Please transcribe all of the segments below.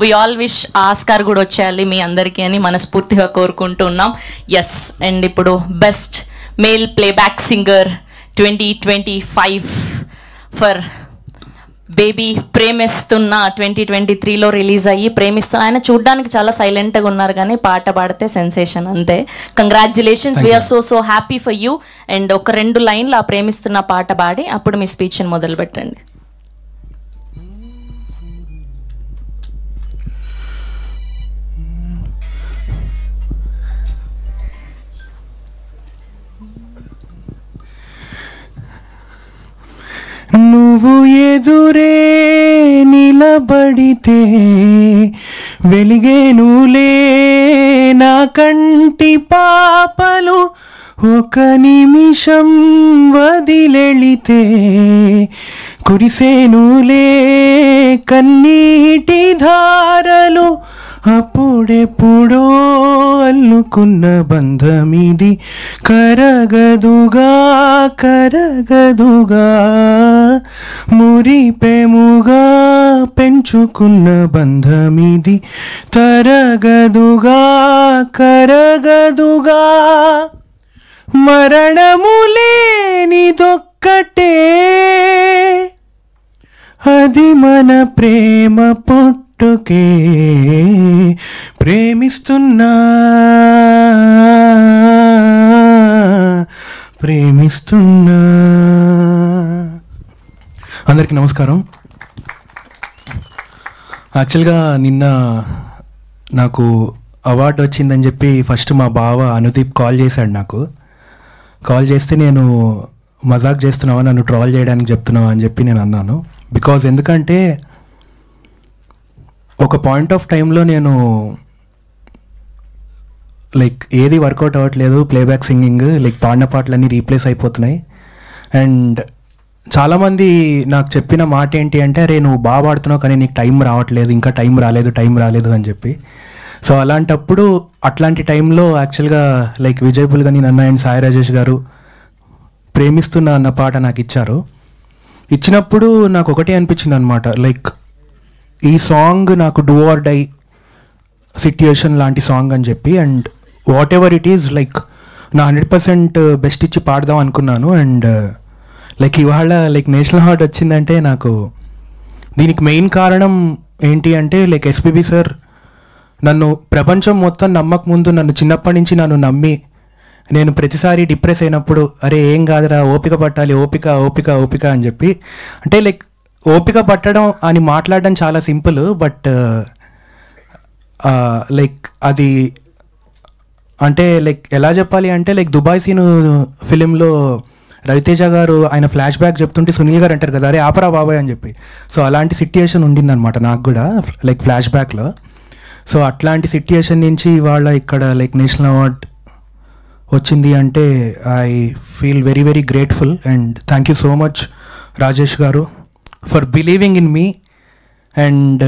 We all wish Oscar కూడా వచ్చేయాలి మీ అందరికీ అని మనస్ఫూర్తిగా కోరుకుంటున్నాం. ఎస్, అండ్ ఇప్పుడు best male playback singer 2025 for baby ప్రేమిస్తున్న 2023లో రిలీజ్ అయ్యి ప్రేమిస్తున్న. ఆయన చూడ్డానికి చాలా సైలెంట్గా ఉన్నారు కానీ పాట పాడితే సెన్సేషన్ అంతే. Congratulations, we are so happy for you. And ఒక 2 లైన్లు ఆ ప్రేమిస్తున్న పాట పాడి అప్పుడు మీ స్పీచ్ని మొదలు పెట్టండి. నువ్వు ఎదురే నిలబడితే వెలిగేనులే నా కంటి పాపలు, ఒక నిమిషం వదిలెళితే కురిసేనులే కన్నీటి ధారలు, అప్పుడెప్పుడో అల్లుకున్న బంధమిది కరగదుగా కరగదుగా, మురిపెముగా పెంచుకున్న బంధమిది తరగదుగా కరగదుగా, మరణము లేనిదొక్కటే అది మన ప్రేమ పుట్టుకే, ప్రేమిస్తున్నా ప్రేమిస్తున్నా. అందరికీ నమస్కారం. యాక్చువల్గా నిన్న నాకు అవార్డు వచ్చిందని చెప్పి ఫస్ట్ మా బావ అనుదీప్ కాల్ చేశాడు. నాకు కాల్ చేస్తే నేను మజాక్ చేస్తున్నావా, నన్ను ట్రాల్ చేయడానికి చెప్తున్నావా అని చెప్పి నేను అన్నాను. బికాజ్ ఎందుకంటే ఒక పాయింట్ ఆఫ్ టైంలో నేను లైక్ ఏది వర్కౌట్ అవ్వట్లేదు, ప్లేబ్యాక్ సింగింగ్ లైక్ పాడిన పాటలన్నీ రీప్లేస్ అయిపోతున్నాయి. అండ్ చాలామంది నాకు చెప్పిన మాట ఏంటి అంటే, అరే నువ్వు బాగా పాడుతున్నావు కానీ నీకు టైం రావట్లేదు, ఇంకా టైం రాలేదు అని చెప్పి. సో అలాంటప్పుడు అట్లాంటి టైంలో యాక్చువల్గా లైక్ విజయ్ బుల్గని నన్న అండ్ సాయి రాజేష్ గారు ప్రేమిస్తున్నా అన్న పాట నాకు ఇచ్చారు. ఇచ్చినప్పుడు నాకు ఒకటే అనిపించింది అనమాట, లైక్ ఈ సాంగ్ నాకు డూ ఆర్ డై సిట్యుయేషన్ లాంటి సాంగ్ అని చెప్పి. And what ever it is like నా 100% బెస్ట్ ఇచ్చి పాడదాం అనుకున్నాను. అండ్ లైక్ ఇవాళ లైక్ నేషనల్ అవార్డ్ వచ్చిందంటే నాకు దీనికి మెయిన్ కారణం ఏంటి అంటే లైక్ ఎస్పీబీ సార్ నన్ను ప్రపంచం మొత్తం నమ్మక ముందు నన్ను చిన్నప్పటి నుంచి నన్ను నమ్మి, నేను ప్రతిసారి డిప్రెస్ అయినప్పుడు అరే ఏం కాదురా ఓపిక పట్టాలి, ఓపిక ఓపిక ఓపిక అని చెప్పి. అంటే లైక్ ఓపిక పట్టడం అని మాట్లాడడం చాలా సింపుల్, బట్ లైక్ అది అంటే లైక్ ఎలా చెప్పాలి అంటే లైక్ దుబాయ్ సీన్ ఫిలింలో రవితేజ గారు ఆయన ఫ్లాష్ బ్యాక్ చెప్తుంటే సునీల్ గారు అంటారు కదా, అరే ఆపరా బాబాయ్ అని చెప్పి. సో అలాంటి సిట్యుయేషన్ ఉండిందనమాట నాకు కూడా లైక్ ఫ్లాష్ బ్యాక్లో. సో అట్లాంటి సిట్యుయేషన్ నుంచి ఇవాళ ఇక్కడ లైక్ నేషనల్ అవార్డ్ వచ్చింది అంటే I feel very very grateful. And thank you so much Rajesh గారు for believing in me. And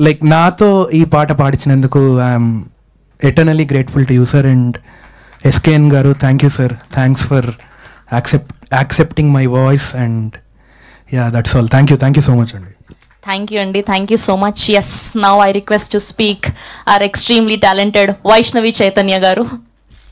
like నాతో ఈ పాట పాడించినందుకు I'm eternally grateful to you sir. And SKN గారు thank you sir, thanks for accepting my voice. And yeah that's all. Thank you so much అండి. Thank you అండి, thank you so much. Yes, now I request to speak our extremely talented Vaishnavi Chaitanya గారు.